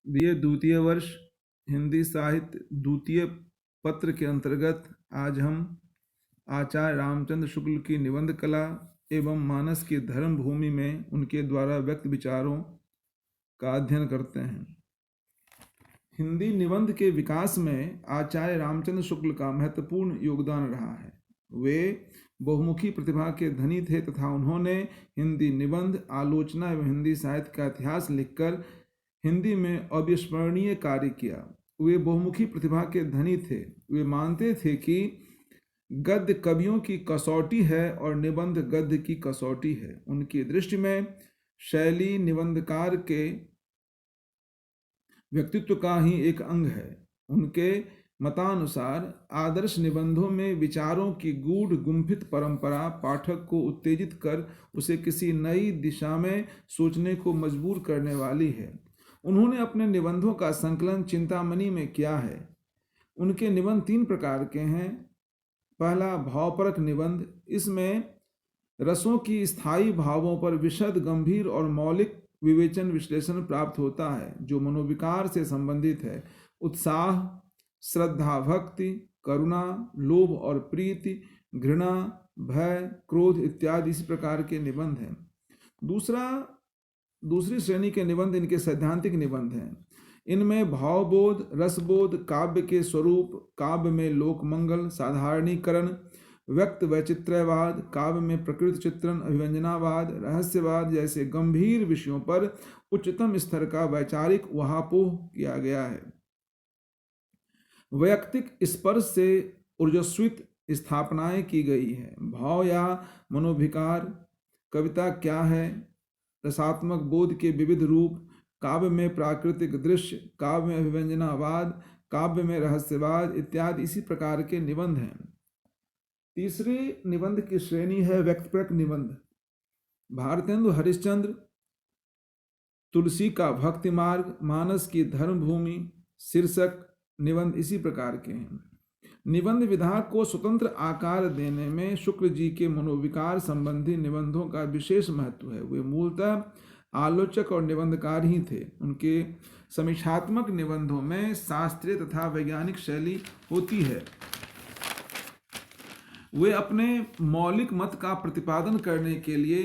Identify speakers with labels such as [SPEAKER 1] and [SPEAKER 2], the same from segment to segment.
[SPEAKER 1] BA द्वितीय वर्ष हिंदी साहित्य द्वितीय पत्र के अंतर्गत आज हम आचार्य रामचंद्र शुक्ल की निबंध कला एवं मानस की धर्म भूमि में उनके द्वारा व्यक्त विचारों का अध्ययन करते हैं। हिंदी निबंध के विकास में आचार्य रामचंद्र शुक्ल का महत्वपूर्ण योगदान रहा है। वे बहुमुखी प्रतिभा के धनी थे तथा उन्होंने हिंदी निबंध, आलोचना एवं हिंदी साहित्य का इतिहास लिखकर हिंदी में अविस्मरणीय कार्य किया। वे बहुमुखी प्रतिभा के धनी थे। वे मानते थे कि गद्य कवियों की कसौटी है और निबंध गद्य की कसौटी है। उनकी दृष्टि में शैली निबंधकार के व्यक्तित्व का ही एक अंग है। उनके मतानुसार आदर्श निबंधों में विचारों की गूढ़ गुंफित परंपरा पाठक को उत्तेजित कर उसे किसी नई दिशा में सोचने को मजबूर करने वाली है। उन्होंने अपने निबंधों का संकलन चिंतामणि में किया है। उनके निबंध 3 प्रकार के हैं। पहला, भावपरक निबंध। इसमें रसों की स्थायी भावों पर विशद, गंभीर और मौलिक विवेचन विश्लेषण प्राप्त होता है जो मनोविकार से संबंधित है। उत्साह, श्रद्धा, भक्ति, करुणा, लोभ और प्रीति, घृणा, भय, क्रोध इत्यादि इसी प्रकार के निबंध हैं। दूसरी श्रेणी के निबंध इनके सैद्धांतिक निबंध हैं। इनमें भावबोध, रसबोध, काव्य के स्वरूप, काव्य में लोकमंगल, साधारणीकरण, व्यक्त वैचित्र्यवाद, काव्य में प्रकृति चित्रण, अभिव्यंजनावाद, रहस्यवाद जैसे गंभीर विषयों पर उच्चतम स्तर का वैचारिक उहापोह किया गया है। वैयक्तिक स्पर्श से ऊर्जस्वित स्थापनाएं की गई है। भाव या मनोविकार, कविता क्या है, रसात्मक बोध के विविध रूप, काव्य में प्राकृतिक दृश्य, काव्य में अभिव्यंजनावाद, काव्य में रहस्यवाद इत्यादि इसी प्रकार के निबंध हैं। तीसरी निबंध की श्रेणी है व्यक्तिपरक निबंध। भारतेंदु हरिश्चंद्र, तुलसी का भक्ति मार्ग, मानस की धर्म भूमि शीर्षक निबंध इसी प्रकार के हैं। निबंध विधा को स्वतंत्र आकार देने में शुक्ल जी के मनोविकार संबंधी निबंधों का विशेष महत्व है। वे मूलतः आलोचक और निबंधकार ही थे। उनके समीक्षात्मक निबंधों में शास्त्रीय तथा वैज्ञानिक शैली होती है। वे अपने मौलिक मत का प्रतिपादन करने के लिए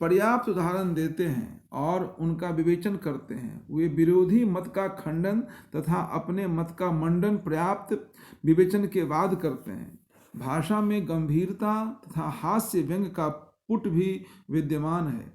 [SPEAKER 1] पर्याप्त उदाहरण देते हैं और उनका विवेचन करते हैं। वे विरोधी मत का खंडन तथा अपने मत का मंडन पर्याप्त विवेचन के बाद करते हैं। भाषा में गंभीरता तथा हास्य व्यंग का पुट भी विद्यमान है।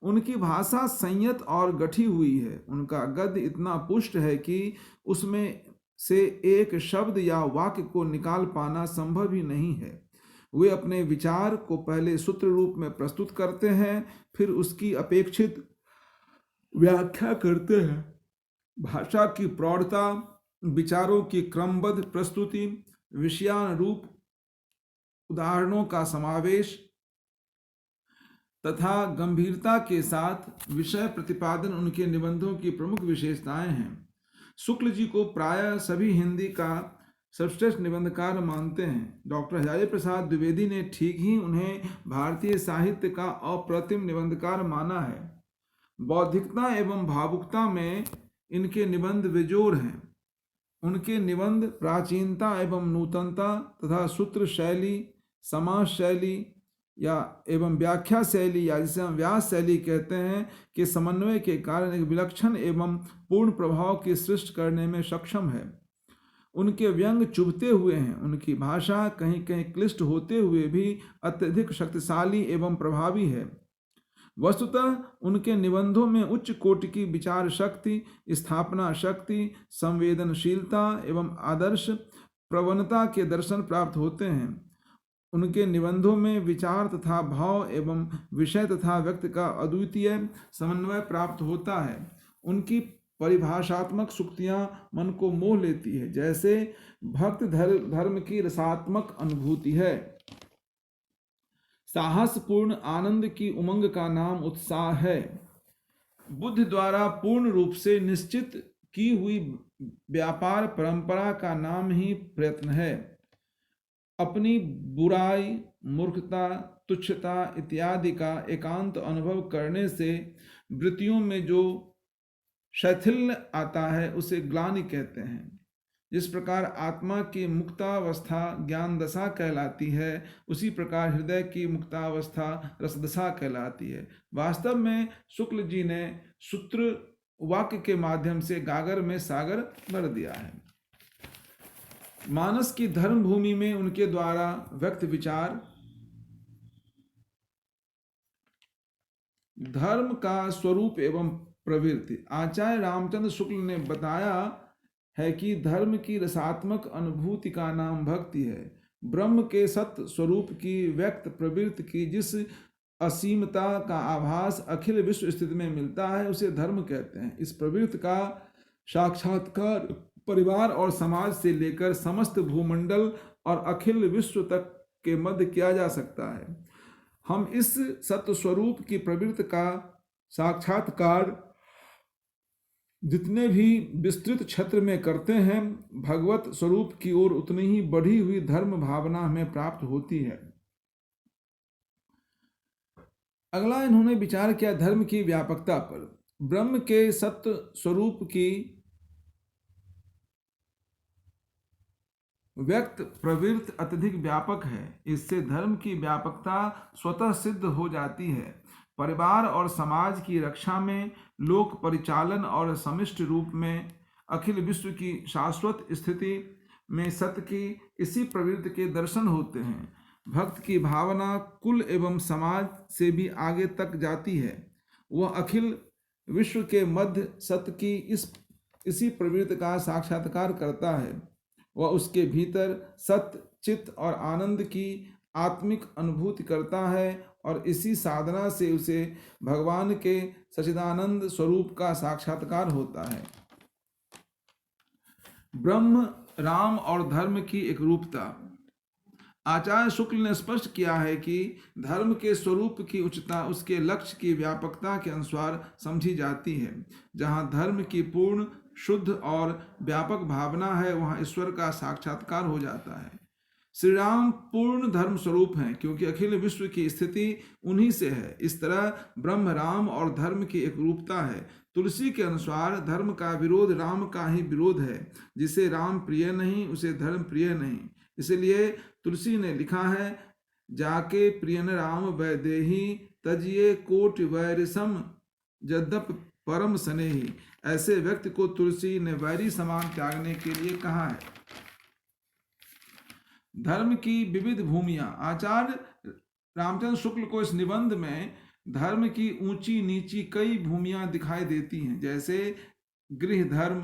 [SPEAKER 1] उनकी भाषा संयत और गठी हुई है। उनका गद्य इतना पुष्ट है कि उसमें से एक शब्द या वाक्य को निकाल पाना संभव ही नहीं है। वे अपने विचार को पहले सूत्र रूप में प्रस्तुत करते हैं, फिर उसकी अपेक्षित व्याख्या करते हैं। भाषा की प्रौढ़ता, विचारों की क्रमबद्ध प्रस्तुति, विषयानुरूप उदाहरणों का समावेश तथा गंभीरता के साथ विषय प्रतिपादन उनके निबंधों की प्रमुख विशेषताएं हैं। शुक्ल जी को प्रायः सभी हिंदी का सर्वश्रेष्ठ निबंधकार मानते हैं। डॉक्टर हजारी प्रसाद द्विवेदी ने ठीक ही उन्हें भारतीय साहित्य का अप्रतिम निबंधकार माना है। बौद्धिकता एवं भावुकता में इनके निबंध बेजोड़ हैं। उनके निबंध प्राचीनता एवं नूतनता तथा सूत्र शैली, समास शैली या एवं व्याख्या शैली या जिसे हम व्यास शैली कहते हैं के समन्वय के कारण एक विलक्षण एवं पूर्ण प्रभाव की सृष्टि करने में सक्षम है। उनके व्यंग चुभते हुए हैं। उनकी भाषा कहीं कहीं क्लिष्ट होते हुए भी अत्यधिक शक्तिशाली एवं प्रभावी है। वस्तुतः उनके निबंधों में उच्च कोटि की विचार शक्ति, स्थापना शक्ति, संवेदनशीलता एवं आदर्श प्रवणता के दर्शन प्राप्त होते हैं। उनके निबंधों में विचार तथा भाव एवं विषय तथा व्यक्ति का अद्वितीय समन्वय प्राप्त होता है। उनकी परिभाषात्मक सूक्तियां मन को मोह लेती है, जैसे भक्त धर्म की रसात्मक अनुभूति है। साहसपूर्ण आनंद की उमंग का नाम उत्साह है। बुद्ध द्वारा पूर्ण रूप से निश्चित की हुई व्यापार परंपरा का नाम ही प्रयत्न है। अपनी बुराई, मूर्खता, तुच्छता इत्यादि का एकांत अनुभव करने से वृत्तियों में जो शैथिल्य आता है उसे ग्लानि कहते हैं। जिस प्रकार आत्मा की मुक्तावस्था ज्ञान दशा कहलाती है, उसी प्रकार हृदय की मुक्तावस्था रसदशा कहलाती है। वास्तव में शुक्ल जी ने सूत्र वाक्य के माध्यम से गागर में सागर भर दिया है। मानस की धर्म भूमि में उनके द्वारा व्यक्त विचार धर्म का स्वरूप एवं प्रवृत्ति। आचार्य रामचंद्र शुक्ल ने बताया है कि धर्म की रसात्मक अनुभूति का नाम भक्ति है। ब्रह्म के सत्य स्वरूप की व्यक्त प्रवृत्ति की जिस असीमता का आभास अखिल विश्व स्थिति में मिलता है, उसे धर्म कहते हैं। इस प्रवृत्ति का साक्षात्कार परिवार और समाज से लेकर समस्त भूमंडल और अखिल विश्व तक के मध्य किया जा सकता है। हम इस सत्य स्वरूप की प्रवृत्ति का साक्षात्कार जितने भी विस्तृत क्षेत्र में करते हैं, भगवत स्वरूप की ओर उतनी ही बढ़ी हुई धर्म भावना हमें प्राप्त होती है। अगला इन्होंने विचार किया धर्म की व्यापकता पर। ब्रह्म के सत्य स्वरूप की व्यक्त प्रवृत्ति अत्यधिक व्यापक है। इससे धर्म की व्यापकता स्वतः सिद्ध हो जाती है। परिवार और समाज की रक्षा में, लोक परिचालन और समिष्ट रूप में, अखिल विश्व की शाश्वत स्थिति में सत्य की इसी प्रवृत्ति के दर्शन होते हैं। भक्त की भावना कुल एवं समाज से भी आगे तक जाती है। वह अखिल विश्व के मध्य सत्य की इसी प्रवृत्ति का साक्षात्कार करता है। वह उसके भीतर सत्य, चित्त और आनंद की आत्मिक अनुभूति करता है और इसी साधना से उसे भगवान के सच्चिदानंद स्वरूप का साक्षात्कार होता है। ब्रह्म, राम और धर्म की एक रूपता। आचार्य शुक्ल ने स्पष्ट किया है कि धर्म के स्वरूप की उच्चता उसके लक्ष्य की व्यापकता के अनुसार समझी जाती है। जहाँ धर्म की पूर्ण, शुद्ध और व्यापक भावना है, वहाँ ईश्वर का साक्षात्कार हो जाता है। श्री राम पूर्ण धर्म स्वरूप हैं, क्योंकि अखिल विश्व की स्थिति उन्हीं से है। इस तरह ब्रह्म, राम और धर्म की एक रूपता है। तुलसी के अनुसार धर्म का विरोध राम का ही विरोध है। जिसे राम प्रिय नहीं, उसे धर्म प्रिय नहीं। इसलिए तुलसी ने लिखा है, जाके प्रियन राम वैदेही, तजिए कोट वैरिसम यद्यप परम स्नेही। ऐसे व्यक्ति को तुलसी ने वैरी समान त्यागने के लिए कहा है। धर्म की विविध भूमियां। आचार्य रामचंद्र शुक्ल को इस निबंध में धर्म की ऊंची नीची कई भूमियां दिखाई देती हैं, जैसे गृह धर्म,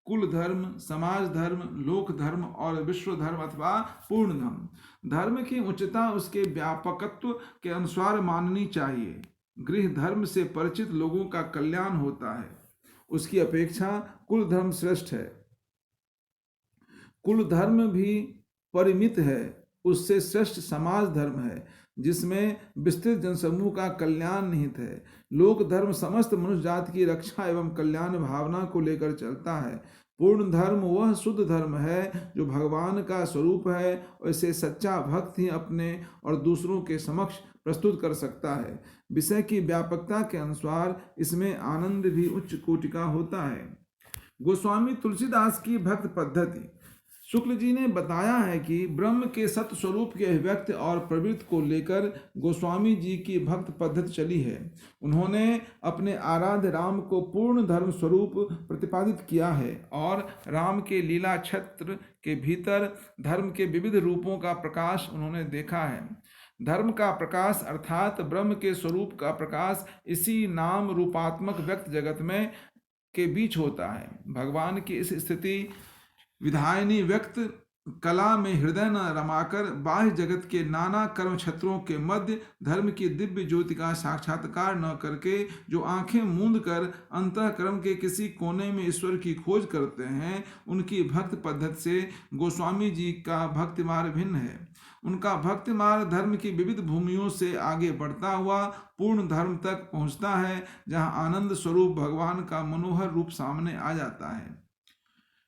[SPEAKER 1] कुल धर्म, समाज धर्म, लोक धर्म और विश्व धर्म अथवा पूर्ण धर्म। धर्म की उच्चता उसके व्यापकत्व के अनुसार माननी चाहिए। गृह धर्म से परिचित लोगों का कल्याण होता है, उसकी अपेक्षा कुल धर्म श्रेष्ठ है। कुल धर्म भी परिमित है, उससे श्रेष्ठ समाज धर्म है, जिसमें विस्तृत जनसमूह का कल्याण निहित है। लोक धर्म समस्त मनुष्य जाति की रक्षा एवं कल्याण भावना को लेकर चलता है। पूर्ण धर्म वह शुद्ध धर्म है जो भगवान का स्वरूप है, और इसे सच्चा भक्त ही अपने और दूसरों के समक्ष प्रस्तुत कर सकता है। विषय की व्यापकता के अनुसार इसमें आनंद भी उच्च कोटि का होता है। गोस्वामी तुलसीदास की भक्त पद्धति। शुक्ल जी ने बताया है कि ब्रह्म के सत्य स्वरूप के अभिव्यक्ति और प्रवृत्ति को लेकर गोस्वामी जी की भक्त पद्धति चली है। उन्होंने अपने आराध्य राम को पूर्ण धर्म स्वरूप प्रतिपादित किया है और राम के लीला क्षेत्र के भीतर धर्म के विविध रूपों का प्रकाश उन्होंने देखा है। धर्म का प्रकाश अर्थात ब्रह्म के स्वरूप का प्रकाश इसी नाम रूपात्मक व्यक्त जगत में के बीच होता है। भगवान की इस स्थिति विधायनी व्यक्त कला में हृदय न रमाकर बाह्य जगत के नाना कर्म क्षेत्रों के मध्य धर्म की दिव्य ज्योति का साक्षात्कार न करके जो आंखें मूंद कर अंतःकरण के किसी कोने में ईश्वर की खोज करते हैं, उनकी भक्त पद्धति से गोस्वामी जी का भक्ति मार्ग भिन्न है। उनका भक्ति मार्ग धर्म की विविध भूमियों से आगे बढ़ता हुआ पूर्ण धर्म तक पहुंचता है, जहां आनंद स्वरूप भगवान का मनोहर रूप सामने आ जाता है।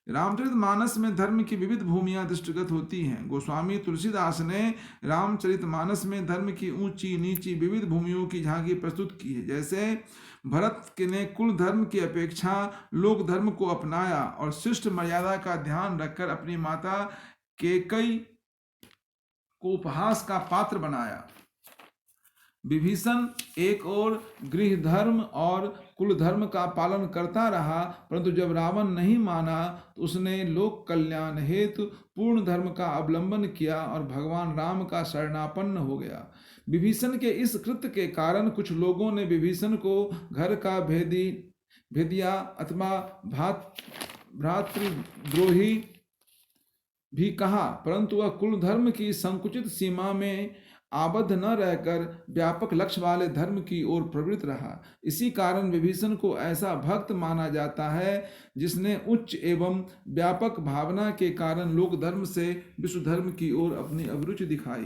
[SPEAKER 1] रामचरितमानस में धर्म की विविध भूमियां दृष्टिगत होती हैं। गोस्वामी तुलसीदास ने रामचरितमानस में धर्म की ऊंची नीची विविध भूमियों की झांकी प्रस्तुत की है। जैसे भरत ने कुल धर्म की अपेक्षा लोक धर्म को अपनाया और शिष्ट मर्यादा का ध्यान रखकर अपनी माता कैकेयी को उपहास का पात्र बनाया। विभीषण एक और गृह धर्म और कुल धर्म का पालन करता रहा, परंतु जब रावण नहीं माना तो उसने लोक कल्याण हेतु पूर्ण धर्म का अवलंबन किया और भगवान राम का शरणापन्न हो गया। विभीषण के इस कृत्य के कारण कुछ लोगों ने विभीषण को घर का भेदिया अथवा भ्रातृद्रोही भी कहा, परंतु वह कुल धर्म की संकुचित सीमा में आबद्ध न रहकर व्यापक लक्ष्य वाले धर्म की ओर प्रवृत्त रहा। इसी कारण विभीषण को ऐसा भक्त माना जाता है जिसने उच्च एवं व्यापक भावना के कारण लोक धर्म से विश्व धर्म की ओर अपनी अभिरुचि दिखाई।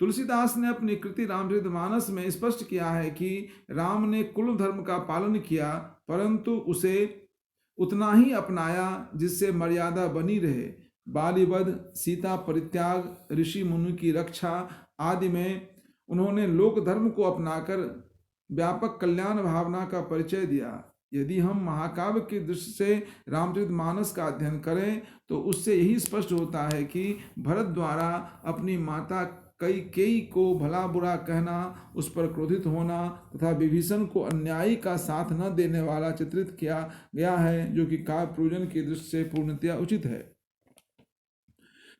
[SPEAKER 1] तुलसीदास ने अपनी कृति रामचरितमानस में स्पष्ट किया है कि राम ने कुल धर्म का पालन किया, परंतु उसे उतना ही अपनाया जिससे मर्यादा बनी रहे। बालीवध, सीता परित्याग, ऋषि मुनि की रक्षा आदि में उन्होंने लोक धर्म को अपनाकर व्यापक कल्याण भावना का परिचय दिया। यदि हम महाकाव्य की दृष्टि से रामचरितमानस का अध्ययन करें तो उससे यही स्पष्ट होता है कि भरत द्वारा अपनी माता कैकेयी को भला बुरा कहना, उस पर क्रोधित होना तथा विभीषण को अन्यायी का साथ न देने वाला चित्रित किया गया है, जो कि काव्य प्रयोजन की दृष्टि से पूर्णतया उचित है।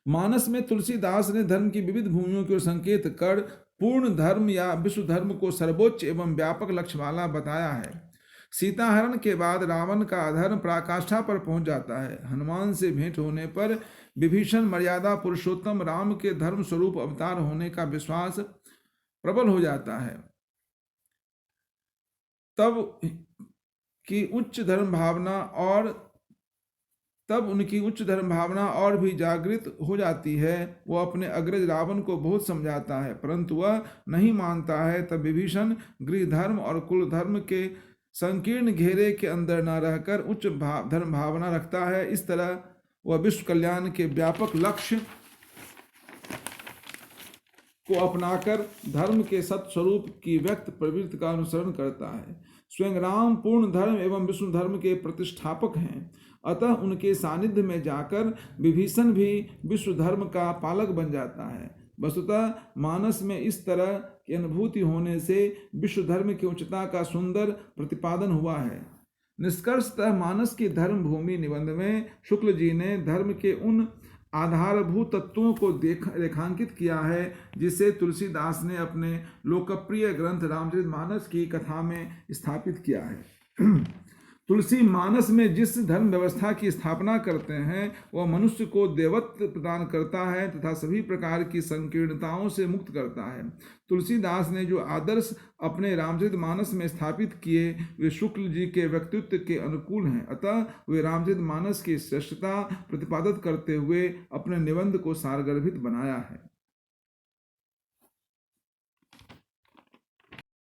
[SPEAKER 1] मानस में तुलसीदास ने धर्म की विविध भूमियों की ओर संकेत कर पूर्ण धर्म या विश्व धर्म को सर्वोच्च एवं व्यापक लक्ष्य वाला बताया है। सीताहरण के बाद रावण का अधर्म पराकाष्ठा पर पहुंच जाता है। हनुमान से भेंट होने पर विभीषण मर्यादा पुरुषोत्तम राम के धर्म स्वरूप अवतार होने का विश्वास प्रबल हो जाता है। तब उनकी उच्च धर्म भावना और भी जागृत हो जाती है। वह अपने अग्रज रावण को बहुत समझाता है, परंतु वह नहीं मानता है। तब विभीषण गृह धर्म और कुल धर्म के संकीर्ण घेरे के अंदर न रहकर उच्च धर्म भावना रखता है। इस तरह वह विश्व कल्याण के व्यापक लक्ष्य को अपनाकर धर्म के सत्स्वरूप की व्यक्त प्रवृत्ति का अनुसरण करता है। स्वयं राम पूर्ण धर्म एवं विष्णु धर्म के प्रतिष्ठापक हैं, अतः उनके सानिध्य में जाकर विभीषण भी विश्व धर्म का पालक बन जाता है। वस्तुतः मानस में इस तरह की अनुभूति होने से विश्व धर्म की उच्चता का सुंदर प्रतिपादन हुआ है। निष्कर्षतः मानस की धर्म भूमि निबंध में शुक्ल जी ने धर्म के उन आधारभूत तत्वों को रेखांकित किया है जिसे तुलसीदास ने अपने लोकप्रिय ग्रंथ रामचरितमानस की कथा में स्थापित किया है। तुलसी मानस में जिस धर्म व्यवस्था की स्थापना करते हैं वह मनुष्य को देवत्व प्रदान करता है तथा सभी प्रकार की संकीर्णताओं से मुक्त करता है। तुलसीदास ने जो आदर्श अपने रामचरितमानस में स्थापित किए वे शुक्ल जी के व्यक्तित्व के अनुकूल हैं, अतः वे रामचरितमानस की श्रेष्ठता प्रतिपादित करते हुए अपने निबंध को सारगर्भित बनाया है।